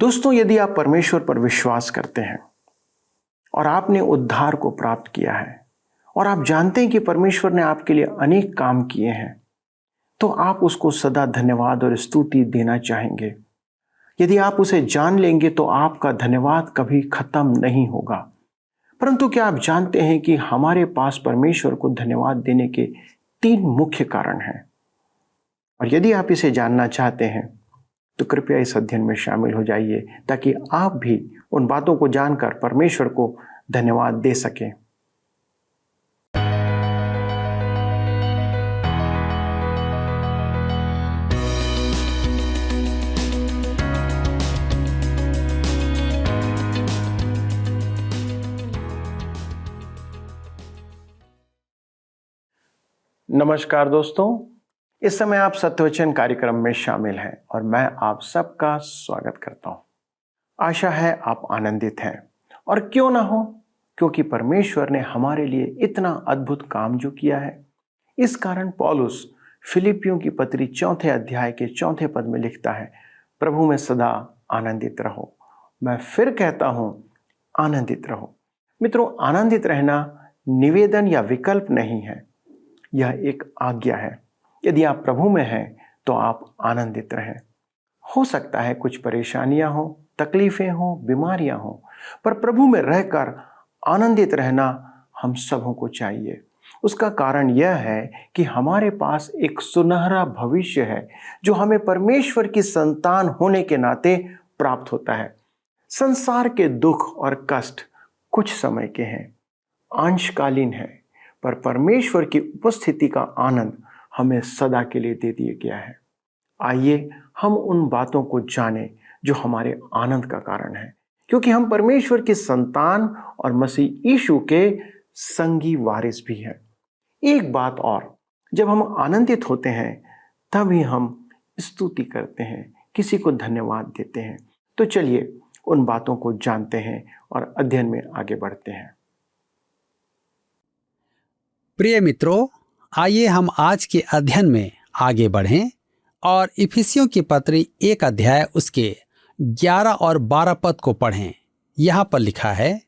दोस्तों, यदि आप परमेश्वर पर विश्वास करते हैं और आपने उद्धार को प्राप्त किया है और आप जानते हैं कि परमेश्वर ने आपके लिए अनेक काम किए हैं, तो आप उसको सदा धन्यवाद और स्तुति देना चाहेंगे। यदि आप उसे जान लेंगे तो आपका धन्यवाद कभी खत्म नहीं होगा। परंतु क्या आप जानते हैं कि हमारे पास परमेश्वर को धन्यवाद देने के 3 मुख्य कारण हैं? और यदि आप इसे जानना चाहते हैं तो कृपया इस अध्ययन में शामिल हो जाइए ताकि आप भी उन बातों को जानकर परमेश्वर को धन्यवाद दे सकें। नमस्कार दोस्तों, इस समय आप सत्यवचन कार्यक्रम में शामिल हैं और मैं आप सबका स्वागत करता हूं। आशा है आप आनंदित हैं, और क्यों ना हो, क्योंकि परमेश्वर ने हमारे लिए इतना अद्भुत काम जो किया है। इस कारण पौलुस फिलिपियों की पत्री 4 अध्याय के 4 पद में लिखता है, प्रभु में सदा आनंदित रहो। मैं फिर कहता हूं, आनंदित रहो। मित्रों, आनंदित रहना निवेदन या विकल्प नहीं है, यह एक आज्ञा है। यदि आप प्रभु में हैं तो आप आनंदित रहें। हो सकता है कुछ परेशानियां हो, तकलीफें हो, बीमारियां हो, पर प्रभु में रहकर आनंदित रहना हम सबों को चाहिए। उसका कारण यह है कि हमारे पास एक सुनहरा भविष्य है जो हमें परमेश्वर की संतान होने के नाते प्राप्त होता है। संसार के दुख और कष्ट कुछ समय के हैं, अंशकालीन है, पर परमेश्वर की उपस्थिति का आनंद हमें सदा के लिए दे दिया गया है। आइए हम उन बातों को जानें जो हमारे आनंद का कारण है, क्योंकि हम परमेश्वर की संतान और मसीह यीशु के संगी वारिस भी हैं। एक बात और, जब हम आनंदित होते हैं तभी हम स्तुति करते हैं, किसी को धन्यवाद देते हैं। तो चलिए उन बातों को जानते हैं और अध्ययन में आगे बढ़ते हैं। प्रिय मित्रों, आइए हम आज के अध्ययन में आगे बढ़ें और इफिसियों की पत्री 1 अध्याय उसके 11 और 12 पद को पढ़ें। यहाँ पर लिखा है,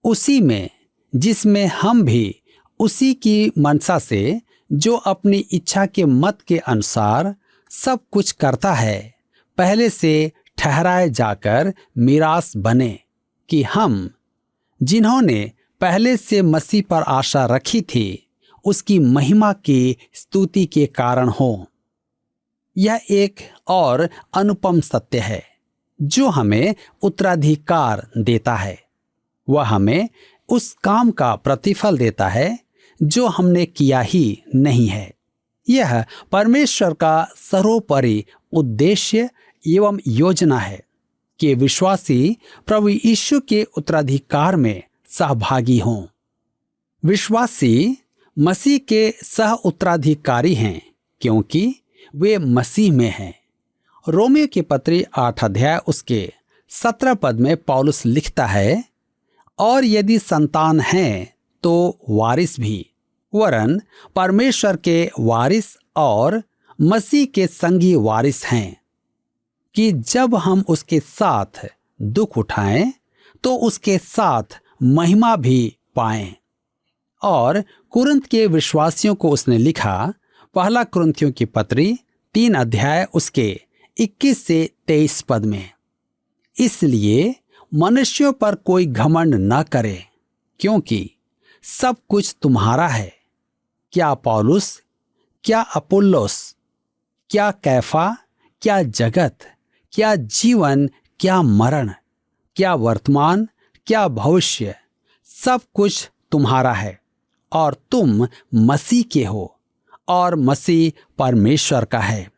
उसी में जिसमें हम भी उसी की मनसा से, जो अपनी इच्छा के मत के अनुसार सब कुछ करता है, पहले से ठहराए जाकर मीरास बने, कि हम जिन्होंने पहले से मसीह पर आशा रखी थी उसकी महिमा की स्तुति के कारण हो। यह एक और अनुपम सत्य है जो हमें उत्तराधिकार देता है। वह हमें उस काम का प्रतिफल देता है जो हमने किया ही नहीं है। यह परमेश्वर का सर्वोपरि उद्देश्य एवं योजना है कि विश्वासी प्रभु यीशु के उत्तराधिकार में सहभागी हों। विश्वासी मसीह के सह उत्तराधिकारी हैं क्योंकि वे मसीह में हैं। रोमियो की पत्री 8 अध्याय उसके 17 पद में पौलुस लिखता है, और यदि संतान हैं तो वारिस भी, वरन परमेश्वर के वारिस और मसीह के संगी वारिस हैं, कि जब हम उसके साथ दुख उठाएं तो उसके साथ महिमा भी पाएं। और कुरिन्थ के विश्वासियों को उसने लिखा, पहला कुरिन्थियों की पत्री 3 अध्याय उसके 21 से 23 पद में, इसलिए मनुष्यों पर कोई घमंड न करे, क्योंकि सब कुछ तुम्हारा है, क्या पौलुस, क्या अपुल्लोस, क्या कैफा, क्या जगत, क्या जीवन, क्या मरण, क्या वर्तमान, क्या भविष्य, सब कुछ तुम्हारा है, और तुम मसीह के हो और मसीह परमेश्वर का है।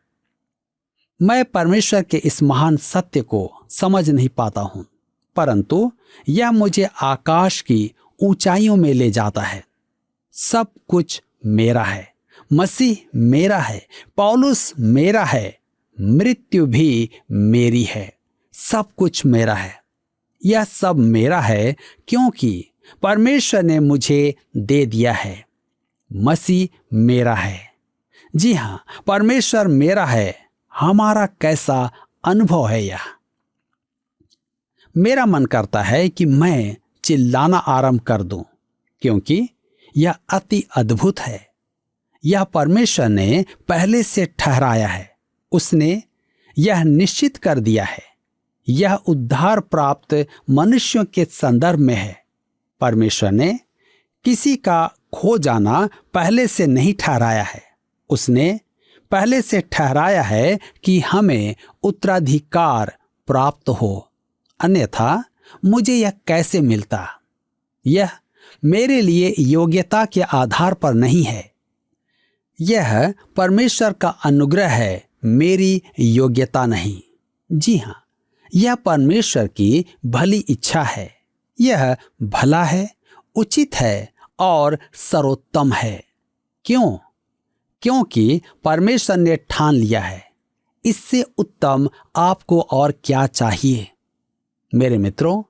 मैं परमेश्वर के इस महान सत्य को समझ नहीं पाता हूं, परंतु यह मुझे आकाश की ऊंचाइयों में ले जाता है। सब कुछ मेरा है, मसीह मेरा है, पौलुस मेरा है, मृत्यु भी मेरी है, सब कुछ मेरा है। यह सब मेरा है क्योंकि परमेश्वर ने मुझे दे दिया है। मसीह मेरा है। जी हाँ, परमेश्वर मेरा है। हमारा कैसा अनुभव है यह। मेरा मन करता है कि मैं चिल्लाना आरंभ कर दूं, क्योंकि यह अति अद्भुत है। यह परमेश्वर ने पहले से ठहराया है। उसने यह निश्चित कर दिया है। यह उद्धार प्राप्त मनुष्यों के संदर्भ में है। परमेश्वर ने किसी का खो जाना पहले से नहीं ठहराया है। उसने पहले से ठहराया है कि हमें उत्तराधिकार प्राप्त हो, अन्यथा मुझे यह कैसे मिलता। यह मेरे लिए योग्यता के आधार पर नहीं है। यह परमेश्वर का अनुग्रह है, मेरी योग्यता नहीं। जी हाँ, यह परमेश्वर की भली इच्छा है। यह भला है, उचित है और सर्वोत्तम है। क्यों? क्योंकि परमेश्वर ने ठान लिया है। इससे उत्तम आपको और क्या चाहिए? मेरे मित्रों,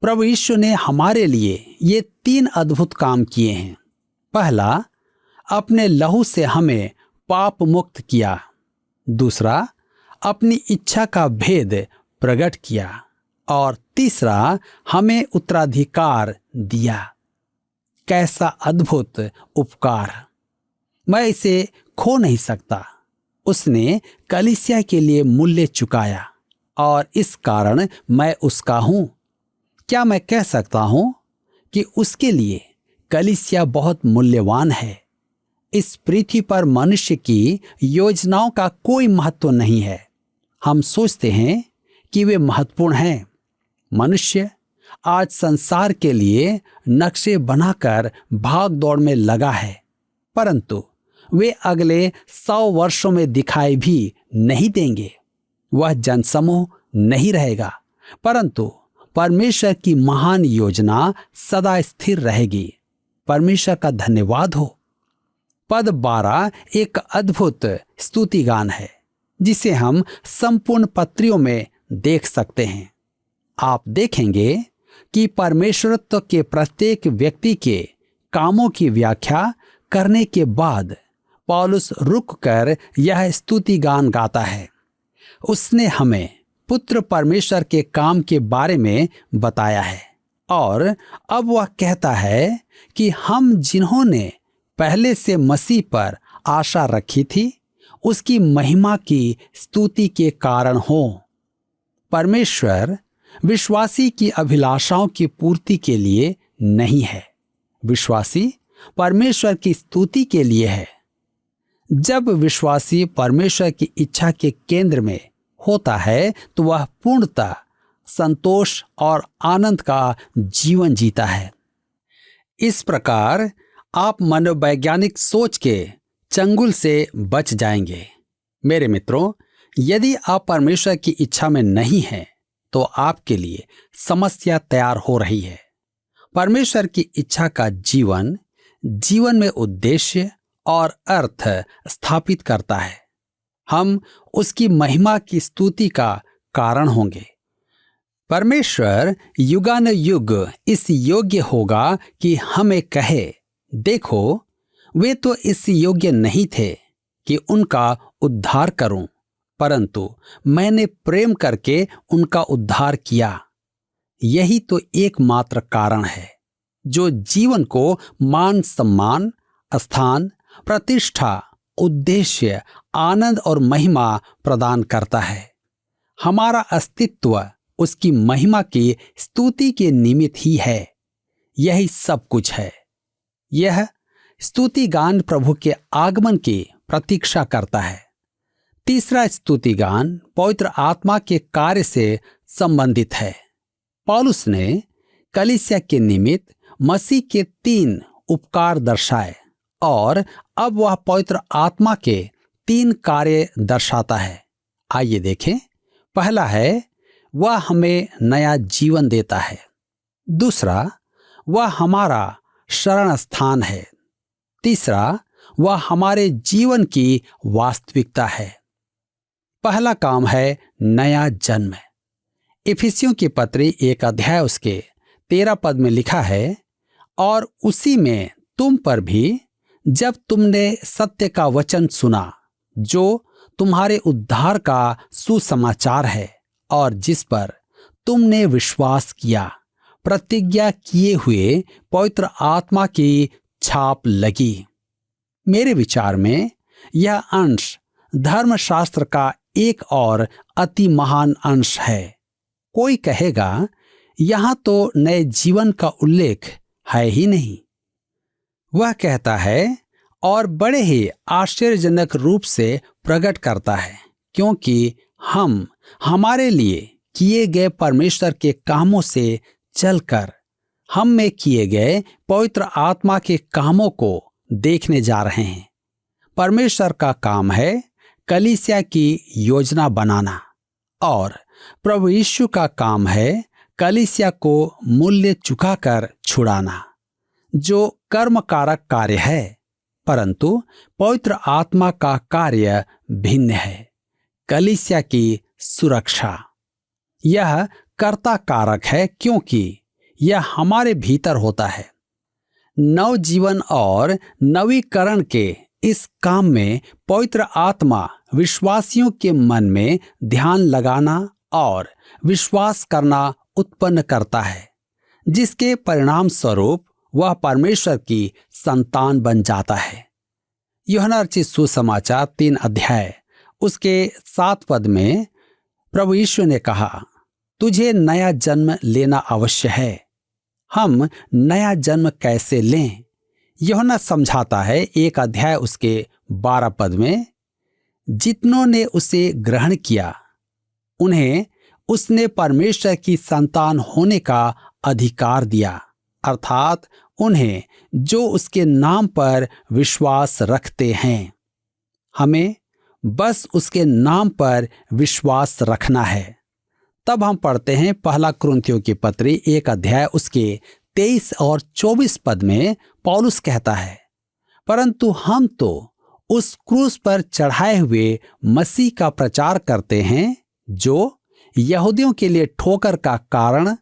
प्रभु यीशु ने हमारे लिए ये 3 अद्भुत काम किए हैं। पहला, अपने लहू से हमें पाप मुक्त किया। दूसरा, अपनी इच्छा का भेद प्रकट किया। और तीसरा, हमें उत्तराधिकार दिया। कैसा अद्भुत उपकार! मैं इसे खो नहीं सकता। उसने कलीसिया के लिए मूल्य चुकाया और इस कारण मैं उसका हूं। क्या मैं कह सकता हूं कि उसके लिए कलीसिया बहुत मूल्यवान है? इस पृथ्वी पर मनुष्य की योजनाओं का कोई महत्व नहीं है। हम सोचते हैं कि वे महत्वपूर्ण हैं। मनुष्य आज संसार के लिए नक्शे बनाकर भाग दौड़ में लगा है, परंतु वे अगले 100 वर्षों में दिखाई भी नहीं देंगे। वह जनसमूह नहीं रहेगा, परंतु परमेश्वर की महान योजना सदा स्थिर रहेगी। परमेश्वर का धन्यवाद हो। पद 12 एक अद्भुत स्तुति गान है, जिसे हम संपूर्ण पत्रियों में देख सकते हैं। आप देखेंगे कि परमेश्वरत्व के प्रत्येक व्यक्ति के कामों की व्याख्या करने के बाद पौलुस रुककर यह स्तुति गान गाता है। उसने हमें पुत्र परमेश्वर के काम के बारे में बताया है और अब वह कहता है कि हम जिन्होंने पहले से मसीह पर आशा रखी थी, उसकी महिमा की स्तुति के कारण हो। परमेश्वर विश्वासी की अभिलाषाओं की पूर्ति के लिए नहीं है, विश्वासी परमेश्वर की स्तुति के लिए है। जब विश्वासी परमेश्वर की इच्छा के केंद्र में होता है तो वह पूर्णता, संतोष और आनंद का जीवन जीता है। इस प्रकार आप मनोवैज्ञानिक सोच के चंगुल से बच जाएंगे। मेरे मित्रों, यदि आप परमेश्वर की इच्छा में नहीं हैं, तो आपके लिए समस्या तैयार हो रही है। परमेश्वर की इच्छा का जीवन जीवन में उद्देश्य और अर्थ स्थापित करता है। हम उसकी महिमा की स्तुति का कारण होंगे। परमेश्वर युगानुयुग इस योग्य होगा कि हमें कहे, देखो, वे तो इस योग्य नहीं थे कि उनका उद्धार करूं, परंतु मैंने प्रेम करके उनका उद्धार किया। यही तो एकमात्र कारण है जो जीवन को मान सम्मान, स्थान, प्रतिष्ठा, उद्देश्य, आनंद और महिमा प्रदान करता है। हमारा अस्तित्व उसकी महिमा की स्तुति के निमित्त ही है। यही सब कुछ है। यह स्तुति गान प्रभु के आगमन की प्रतीक्षा करता है। तीसरा स्तुति गान पवित्र आत्मा के कार्य से संबंधित है। पौलुस ने कलीसिया के निमित्त मसीह के 3 उपकार दर्शाए और अब वह पवित्र आत्मा के 3 कार्य दर्शाता है। आइए देखें। पहला है, वह हमें नया जीवन देता है। दूसरा, वह हमारा शरण स्थान है। तीसरा, वह हमारे जीवन की वास्तविकता है। पहला काम है नया जन्म। इफिसियों की पत्री 1 अध्याय उसके 13 पद में लिखा है, और उसी में तुम पर भी, जब तुमने सत्य का वचन सुना, जो तुम्हारे उद्धार का सुसमाचार है, और जिस पर तुमने विश्वास किया, प्रतिज्ञा किए हुए पवित्र आत्मा की छाप लगी। मेरे विचार में यह अंश धर्मशास्त्र का एक और अति महान अंश है। कोई कहेगा यहां तो नए जीवन का उल्लेख है ही नहीं। वह कहता है और बड़े ही आश्चर्यजनक रूप से प्रकट करता है, क्योंकि हम हमारे लिए किए गए परमेश्वर के कामों से चलकर हम में किए गए पवित्र आत्मा के कामों को देखने जा रहे हैं। परमेश्वर का काम है कलीसिया की योजना बनाना, और प्रभु यीशु का काम है कलीसिया को मूल्य चुकाकर छुड़ाना, जो कर्मकारक कार्य है। परंतु पवित्र आत्मा का कार्य भिन्न है, कलीसिया की सुरक्षा। यह कर्ता कारक है, क्योंकि यह हमारे भीतर होता है। नव जीवन और नवीकरण के इस काम में पवित्र आत्मा विश्वासियों के मन में ध्यान लगाना और विश्वास करना उत्पन्न करता है, जिसके परिणाम स्वरूप वह परमेश्वर की संतान बन जाता है। यूहन्ना रचित सुसमाचार 3 अध्याय उसके 7 पद में प्रभु यीशु ने कहा, तुझे नया जन्म लेना अवश्य है। हम नया जन्म कैसे लें? यूहन्ना समझाता है 1 अध्याय उसके 12 पद में, जितनों ने उसे ग्रहण किया उन्हें उसने परमेश्वर की संतान होने का अधिकार दिया, अर्थात उन्हें जो उसके नाम पर विश्वास रखते हैं। हमें बस उसके नाम पर विश्वास रखना है। तब हम पढ़ते हैं 1 कुरिन्थियों की पत्री 1 अध्याय उसके 23 और 24 पद में पौलुस कहता है, परंतु हम तो उस क्रूस पर चढ़ाए हुए मसीह का प्रचार करते हैं, जो यहूदियों के लिए ठोकर का कारण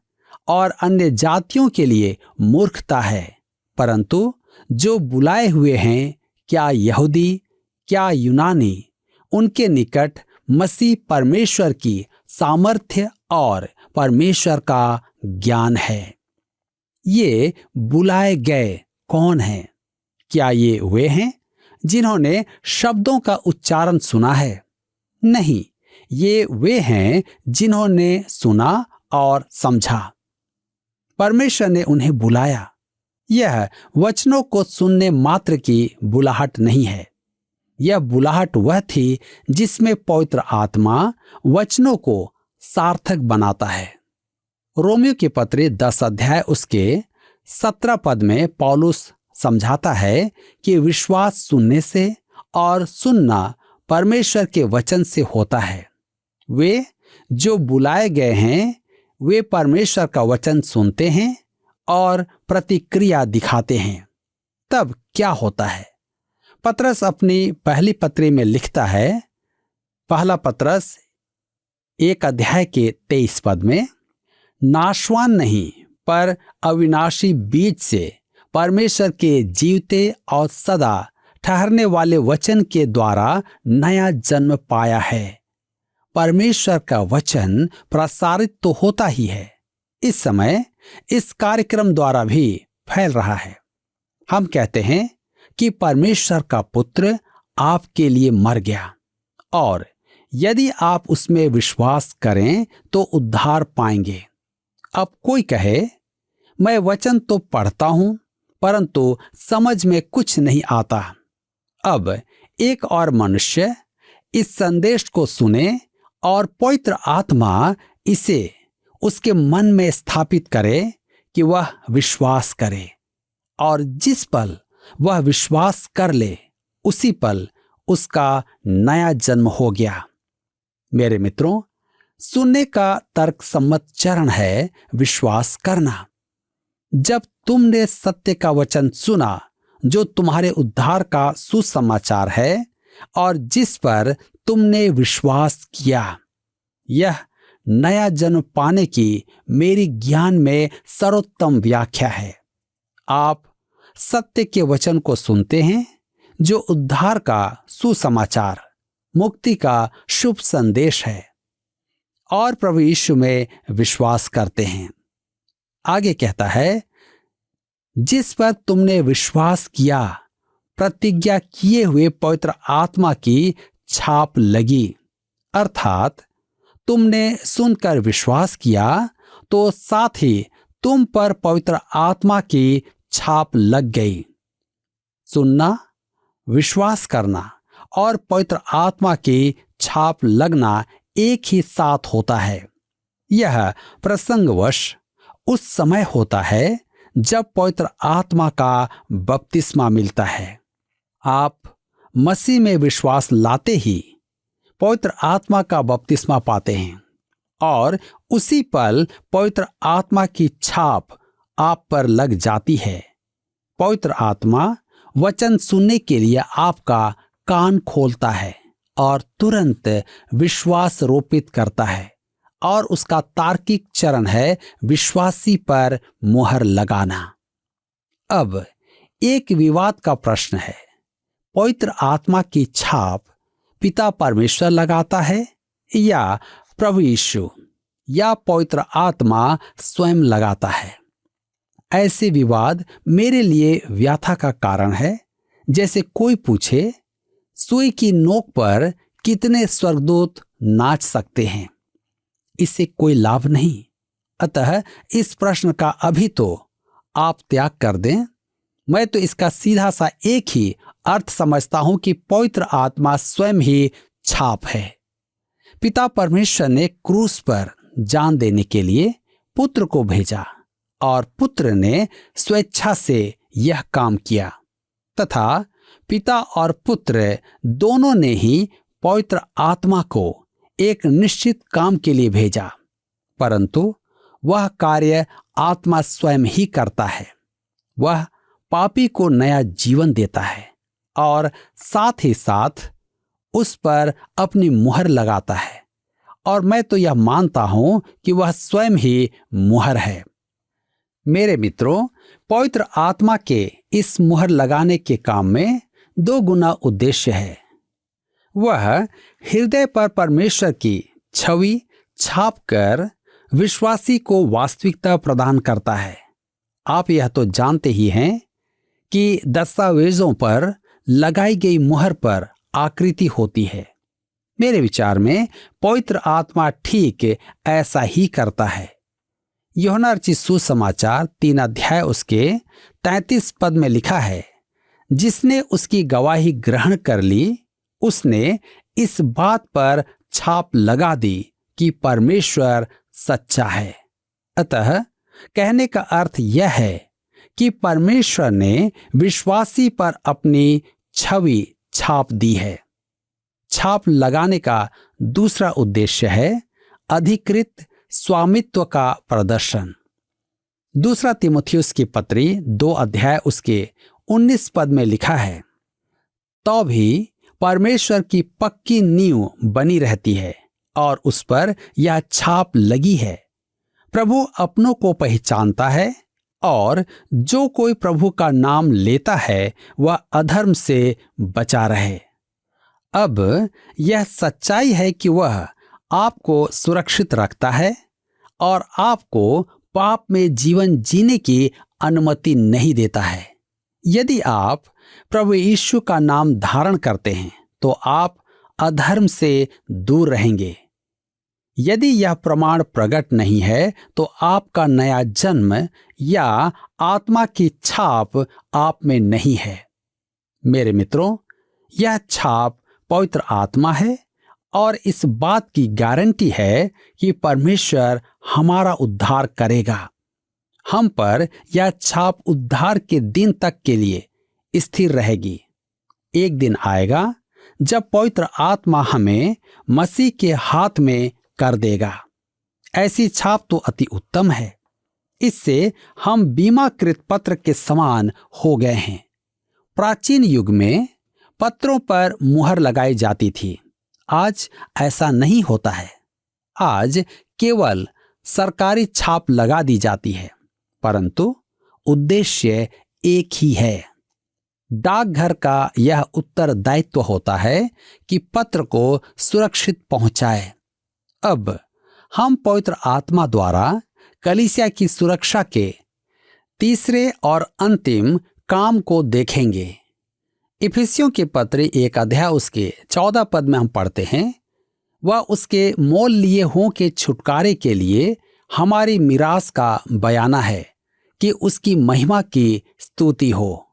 और अन्य जातियों के लिए मूर्खता है, परंतु जो बुलाए हुए हैं, क्या यहूदी क्या यूनानी, उनके निकट मसीह परमेश्वर की सामर्थ्य और परमेश्वर का ज्ञान है। ये बुलाए गए कौन हैं? क्या ये वे हैं जिन्होंने शब्दों का उच्चारण सुना है? नहीं, ये वे हैं जिन्होंने सुना और समझा। परमेश्वर ने उन्हें बुलाया। यह वचनों को सुनने मात्र की बुलाहट नहीं है। यह बुलाहट वह थी जिसमें पवित्र आत्मा वचनों को सार्थक बनाता है। रोमियो की पत्री 10 अध्याय उसके 17 पद में पौलुस समझाता है कि विश्वास सुनने से और सुनना परमेश्वर के वचन से होता है। वे जो बुलाए गए हैं, वे परमेश्वर का वचन सुनते हैं और प्रतिक्रिया दिखाते हैं। तब क्या होता है? पतरस अपनी पहली पत्री में लिखता है, 1 पतरस 1 अध्याय के 23 पद में, नाशवान नहीं पर अविनाशी बीज से परमेश्वर के जीवते और सदा ठहरने वाले वचन के द्वारा नया जन्म पाया है। परमेश्वर का वचन प्रसारित तो होता ही है, इस समय इस कार्यक्रम द्वारा भी फैल रहा है। हम कहते हैं कि परमेश्वर का पुत्र आपके लिए मर गया, और यदि आप उसमें विश्वास करें तो उद्धार पाएंगे। अब कोई कहे, मैं वचन तो पढ़ता हूं परंतु समझ में कुछ नहीं आता। अब एक और मनुष्य इस संदेश को सुने और पवित्र आत्मा इसे उसके मन में स्थापित करे कि वह विश्वास करे, और जिस पल वह विश्वास कर ले उसी पल उसका नया जन्म हो गया। मेरे मित्रों, सुनने का तर्कसम्मत चरण है विश्वास करना। जब तुमने सत्य का वचन सुना, जो तुम्हारे उद्धार का सुसमाचार है और जिस पर तुमने विश्वास किया, यह नया जन्म पाने की मेरी ज्ञान में सर्वोत्तम व्याख्या है। आप सत्य के वचन को सुनते हैं, जो उद्धार का सुसमाचार, मुक्ति का शुभ संदेश है, और प्रभु यीशु में विश्वास करते हैं। आगे कहता है, जिस पर तुमने विश्वास किया, प्रतिज्ञा किए हुए पवित्र आत्मा की छाप लगी। अर्थात तुमने सुनकर विश्वास किया तो साथ ही तुम पर पवित्र आत्मा की छाप लग गई। सुनना, विश्वास करना और पवित्र आत्मा की छाप लगना एक ही साथ होता है। यह प्रसंगवश उस समय होता है जब पवित्र आत्मा का बपतिस्मा मिलता है। आप मसीह में विश्वास लाते ही पवित्र आत्मा का बपतिस्मा पाते हैं और उसी पल पवित्र आत्मा की छाप आप पर लग जाती है। पवित्र आत्मा वचन सुनने के लिए आपका कान खोलता है और तुरंत विश्वास रोपित करता है, और उसका तार्किक चरण है विश्वासी पर मुहर लगाना। अब एक विवाद का प्रश्न है, पवित्र आत्मा की छाप पिता परमेश्वर लगाता है या प्रभु यीशु या पवित्र आत्मा स्वयं लगाता है? ऐसे विवाद मेरे लिए व्यथा का कारण है। जैसे कोई पूछे, सुई की नोक पर कितने स्वर्गदूत नाच सकते हैं? इससे कोई लाभ नहीं। अतः इस प्रश्न का अभी तो आप त्याग कर दें। मैं तो इसका सीधा सा एक ही अर्थ समझता हूं कि पवित्र आत्मा स्वयं ही छाप है। पिता परमेश्वर ने क्रूस पर जान देने के लिए पुत्र को भेजा और पुत्र ने स्वेच्छा से यह काम किया, तथा पिता और पुत्र दोनों ने ही पवित्र आत्मा को एक निश्चित काम के लिए भेजा, परंतु वह कार्य आत्मा स्वयं ही करता है। वह पापी को नया जीवन देता है और साथ ही साथ उस पर अपनी मुहर लगाता है, और मैं तो यह मानता हूं कि वह स्वयं ही मुहर है। मेरे मित्रों, पवित्र आत्मा के इस मुहर लगाने के काम में 2 गुना उद्देश्य है। वह हृदय पर परमेश्वर की छवि छाप कर विश्वासी को वास्तविकता प्रदान करता है। आप यह तो जानते ही हैं कि दस्तावेजों पर लगाई गई मुहर पर आकृति होती है। मेरे विचार में पवित्र आत्मा ठीक ऐसा ही करता है। यूहन्ना रचित सुसमाचार 3 अध्याय उसके 33 पद में लिखा है, जिसने उसकी गवाही ग्रहण कर ली, उसने इस बात पर छाप लगा दी कि परमेश्वर सच्चा है। अतः कहने का अर्थ यह है कि परमेश्वर ने विश्वासी पर अपनी छवि छाप दी है। छाप लगाने का दूसरा उद्देश्य है अधिकृत स्वामित्व का प्रदर्शन। 2 तीमुथियुस की पत्री 2 अध्याय उसके 19 पद में लिखा है, तो भी परमेश्वर की पक्की नींव बनी रहती है और उस पर यह छाप लगी है, प्रभु अपनों को पहचानता है और जो कोई प्रभु का नाम लेता है वह अधर्म से बचा रहे। अब यह सच्चाई है कि वह आपको सुरक्षित रखता है और आपको पाप में जीवन जीने की अनुमति नहीं देता है। यदि आप प्रभु यीशु का नाम धारण करते हैं तो आप अधर्म से दूर रहेंगे। यदि यह प्रमाण प्रकट नहीं है तो आपका नया जन्म या आत्मा की छाप आप में नहीं है। मेरे मित्रों, यह छाप पवित्र आत्मा है और इस बात की गारंटी है कि परमेश्वर हमारा उद्धार करेगा। हम पर यह छाप उद्धार के दिन तक के लिए स्थिर रहेगी। एक दिन आएगा जब पवित्र आत्मा हमें मसीह के हाथ में कर देगा। ऐसी छाप तो अति उत्तम है। इससे हम बीमाकृत पत्र के समान हो गए हैं। प्राचीन युग में पत्रों पर मुहर लगाई जाती थी। आज ऐसा नहीं होता है। आज केवल सरकारी छाप लगा दी जाती है, परंतु उद्देश्य एक ही है। डाकघर का यह उत्तरदायित्व होता है कि पत्र को सुरक्षित पहुंचाए। अब हम पवित्र आत्मा द्वारा कलीसिया की सुरक्षा के तीसरे और अंतिम काम को देखेंगे। इफिसियों के पत्र 1 अध्याय उसके 14 पद में हम पढ़ते हैं, वह उसके मोल लिए हुओं के छुटकारे के लिए हमारी मिरास का बयाना है कि उसकी महिमा की स्तुति हो।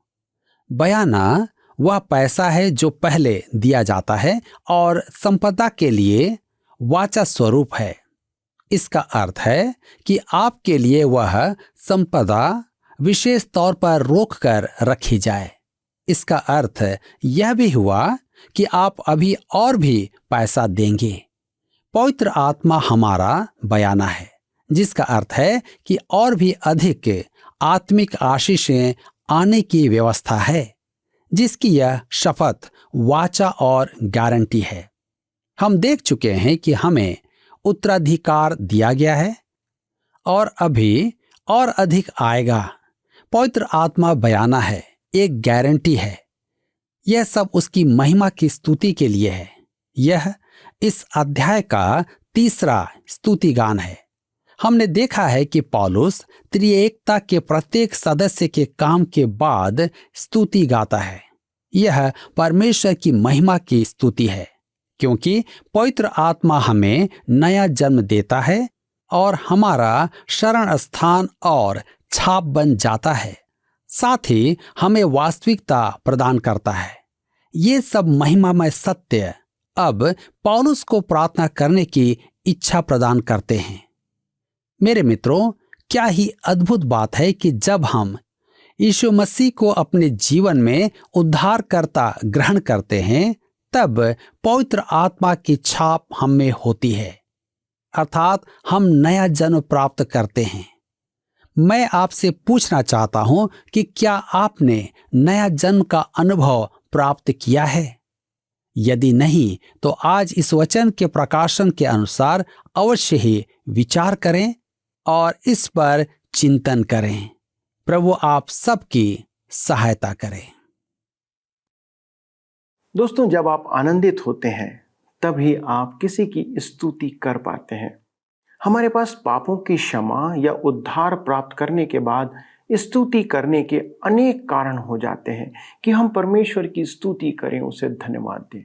बयाना वह पैसा है जो पहले दिया जाता है और संपदा के लिए वाचा स्वरूप है। इसका अर्थ है कि आपके लिए वह संपदा विशेष तौर पर रोक कर रखी जाए। इसका अर्थ यह भी हुआ कि आप अभी और भी पैसा देंगे। पवित्र आत्मा हमारा बयाना है, जिसका अर्थ है कि और भी अधिक आत्मिक आशीषें आने की व्यवस्था है, जिसकी यह शपथ, वाचा और गारंटी है। हम देख चुके हैं कि हमें उत्तराधिकार दिया गया है और अभी और अधिक आएगा। पवित्र आत्मा बयाना है, एक गारंटी है। यह सब उसकी महिमा की स्तुति के लिए है। यह इस अध्याय का तीसरा स्तुति गान है। हमने देखा है कि पौलुस त्रिएकता के प्रत्येक सदस्य के काम के बाद स्तुति गाता है। यह परमेश्वर की महिमा की स्तुति है, क्योंकि पवित्र आत्मा हमें नया जन्म देता है और हमारा शरण स्थान और छाप बन जाता है। साथ ही हमें वास्तविकता प्रदान करता है। ये सब महिमामय सत्य अब पौलुस को प्रार्थना करने की इच्छा प्रदान करते हैं। मेरे मित्रों, क्या ही अद्भुत बात है कि जब हम यीशु मसीह को अपने जीवन में उद्धारकर्ता ग्रहण करते हैं, तब पवित्र आत्मा की छाप हम में होती है, अर्थात हम नया जन्म प्राप्त करते हैं। मैं आपसे पूछना चाहता हूं कि क्या आपने नया जन्म का अनुभव प्राप्त किया है? यदि नहीं, तो आज इस वचन के प्रकाशन के अनुसार अवश्य ही विचार करें और इस पर चिंतन करें। प्रभु आप सबकी सहायता करें। दोस्तों, जब आप आनंदित होते हैं तभी आप किसी की स्तुति कर पाते हैं। हमारे पास पापों की क्षमा या उद्धार प्राप्त करने के बाद स्तुति करने के अनेक कारण हो जाते हैं कि हम परमेश्वर की स्तुति करें, उसे धन्यवाद दें।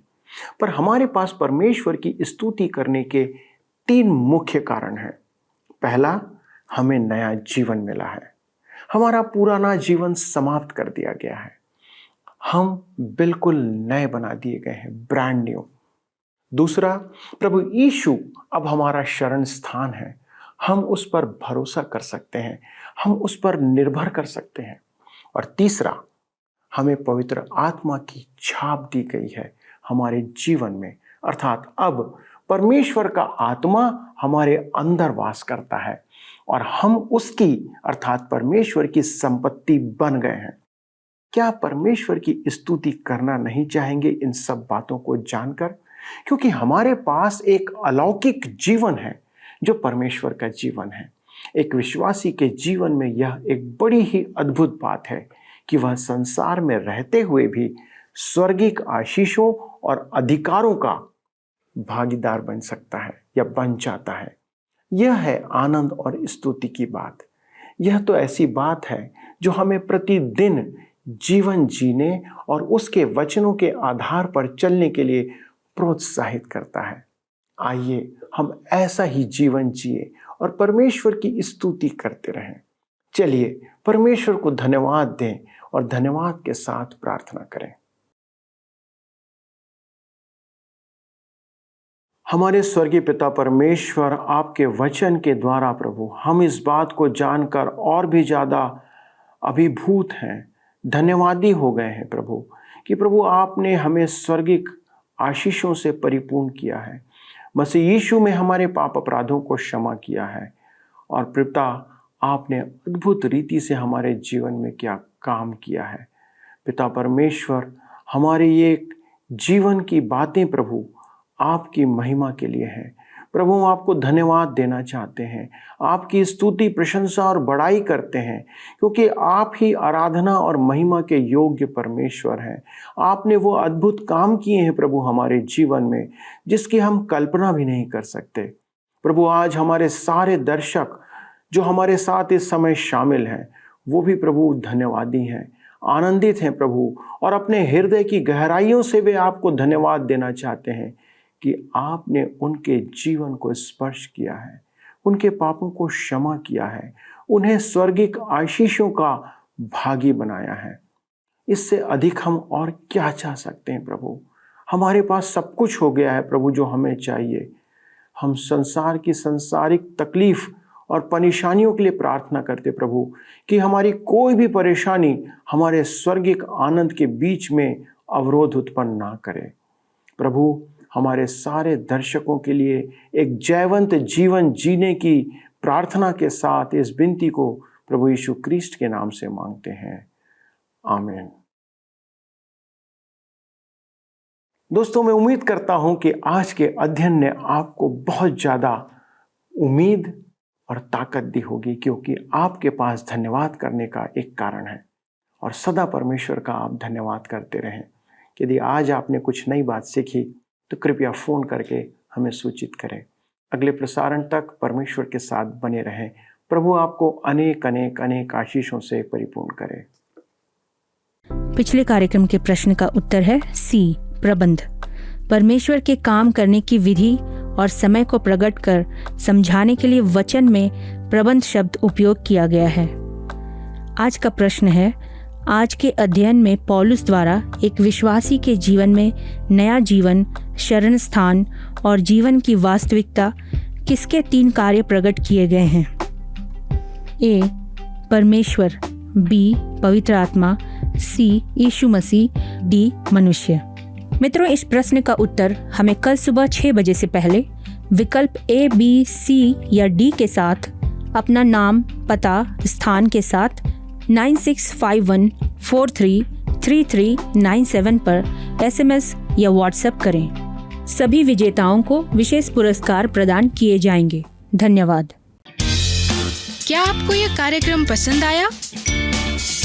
पर हमारे पास परमेश्वर की स्तुति करने के 3 मुख्य कारण हैं। पहला, हमें नया जीवन मिला है। हमारा पुराना जीवन समाप्त कर दिया गया है। हम बिल्कुल नए बना दिए गए हैं, ब्रांड न्यू। दूसरा, प्रभु यीशु अब हमारा शरण स्थान है। हम उस पर भरोसा कर सकते हैं, हम उस पर निर्भर कर सकते हैं। और तीसरा, हमें पवित्र आत्मा की छाप दी गई है हमारे जीवन में, अर्थात अब परमेश्वर का आत्मा हमारे अंदर वास करता है और हम उसकी अर्थात परमेश्वर की संपत्ति बन गए हैं। क्या परमेश्वर की स्तुति करना नहीं चाहेंगे इन सब बातों को जानकर? क्योंकि हमारे पास एक अलौकिक जीवन है जो परमेश्वर का जीवन है। एक विश्वासी के जीवन में यह एक बड़ी ही अद्भुत बात है कि वह संसार में रहते हुए भी स्वर्गिक आशीषों और अधिकारों का भागीदार बन सकता है या बन जाता है। यह है आनंद और स्तुति की बात। यह तो ऐसी बात है जो हमें प्रतिदिन जीवन जीने और उसके वचनों के आधार पर चलने के लिए प्रोत्साहित करता है। आइए हम ऐसा ही जीवन जिए और परमेश्वर की स्तुति करते रहें। चलिए परमेश्वर को धन्यवाद दें और धन्यवाद के साथ प्रार्थना करें। हमारे स्वर्गीय पिता परमेश्वर, आपके वचन के द्वारा प्रभु हम इस बात को जानकर और भी ज़्यादा अभिभूत हैं, धन्यवादी हो गए हैं प्रभु, कि प्रभु आपने हमें स्वर्गिक आशीषों से परिपूर्ण किया है। मसीह यीशु में हमारे पाप अपराधों को क्षमा किया है और पिता आपने अद्भुत रीति से हमारे जीवन में क्या काम किया है। पिता परमेश्वर, हमारे ये जीवन की बातें प्रभु आपकी महिमा के लिए है। प्रभु हम आपको धन्यवाद देना चाहते हैं, आपकी स्तुति, प्रशंसा और बड़ाई करते हैं, क्योंकि आप ही आराधना और महिमा के योग्य परमेश्वर हैं। आपने वो अद्भुत काम किए हैं प्रभु हमारे जीवन में जिसकी हम कल्पना भी नहीं कर सकते। प्रभु आज हमारे सारे दर्शक जो हमारे साथ इस समय शामिल हैं, वो भी प्रभु धन्यवादी हैं, आनंदित हैं प्रभु, और अपने हृदय की गहराइयों से वे आपको धन्यवाद देना चाहते हैं कि आपने उनके जीवन को स्पर्श किया है, उनके पापों को क्षमा किया है, उन्हें स्वर्गिक आशीषों का भागी बनाया है। इससे अधिक हम और क्या चाह सकते हैं प्रभु? हमारे पास सब कुछ हो गया है प्रभु जो हमें चाहिए। हम संसार की सांसारिक तकलीफ और परेशानियों के लिए प्रार्थना करते प्रभु कि हमारी कोई भी परेशानी हमारे स्वर्गिक आनंद के बीच में अवरोध उत्पन्न ना करे। प्रभु हमारे सारे दर्शकों के लिए एक जयवंत जीवन जीने की प्रार्थना के साथ इस विनती को प्रभु यीशु क्रिस्ट के नाम से मांगते हैं, आमीन। दोस्तों, मैं उम्मीद करता हूं कि आज के अध्ययन ने आपको बहुत ज्यादा उम्मीद और ताकत दी होगी, क्योंकि आपके पास धन्यवाद करने का एक कारण है और सदा परमेश्वर का आप धन्यवाद करते रहें। यदि आज आपने कुछ नई बात सीखी तो कृपया फ़ोन करके हमें सूचित करें। अगले प्रसारण तक परमेश्वर के साथ बने रहें। प्रभु आपको अनेक अनेक अनेक आशीषों से परिपूर्ण करे। पिछले कार्यक्रम के प्रश्न का उत्तर है सी, प्रबंध। परमेश्वर के काम करने की विधि और समय को प्रकट कर समझाने के लिए वचन में प्रबंध शब्द उपयोग किया गया है। आज का प्रश्न है, आज के अध्ययन में पौलुस द्वारा एक विश्वासी के जीवन में नया जीवन, शरण स्थान और जीवन की वास्तविकता किसके 3 कार्य प्रकट किए गए हैं? ए, परमेश्वर, बी, पवित्र आत्मा, सी, यीशु मसीह, डी, मनुष्य। मित्रों, इस प्रश्न का उत्तर हमें कल सुबह 6 बजे से पहले विकल्प ए, बी, सी या डी के साथ अपना नाम, पता, स्थान के साथ 9651433397 पर SMS या WhatsApp करें। सभी विजेताओं को विशेष पुरस्कार प्रदान किए जाएंगे। धन्यवाद। क्या आपको यह कार्यक्रम पसंद आया?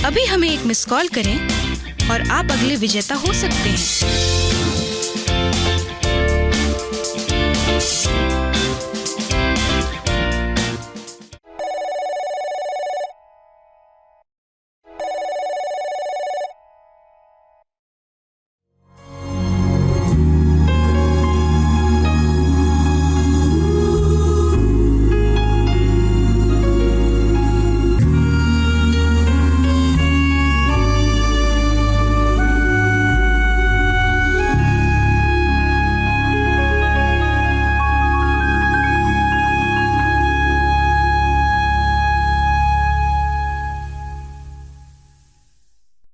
अभी हमें एक मिस कॉल करें और आप अगले विजेता हो सकते हैं।